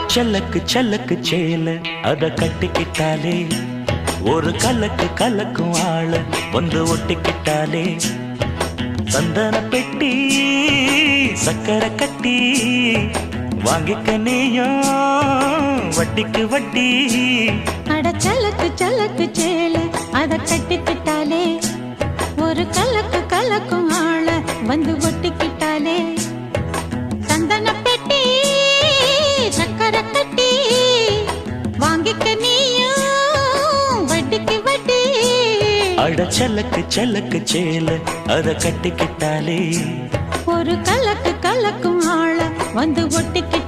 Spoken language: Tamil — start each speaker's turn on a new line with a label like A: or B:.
A: சல்லக்கு சல்லக்கு சேல அத கட்டிக்கிட்டாலே ஒரு கலக்கு கலக்கும் ஆள வந்து ஒட்டிக்கிட்டாலே சந்தன பெட்டி சக்கரை கட்டி வாங்கிக்க நீயும் வட்டிக்கு வட்டி.
B: அட சலக்கு சலக்கு சேல அத கட்டிக்கிட்டாலே ஒரு கலக்கு கலக்கும் ஆள வந்து ஒட்டிக்கிட்டாலே சந்தன பெட்டி சக்கரை கட்டி வாங்கிக்க நீயும் வட்டிக்கு வட்டி.
A: அட சலக்கு சலக்கு சேல அத கட்டிக்கிட்டாலே
B: ஒரு கலக்கு கலக்கும் ஆள வந்து ஒட்டிக்கிட்டாலே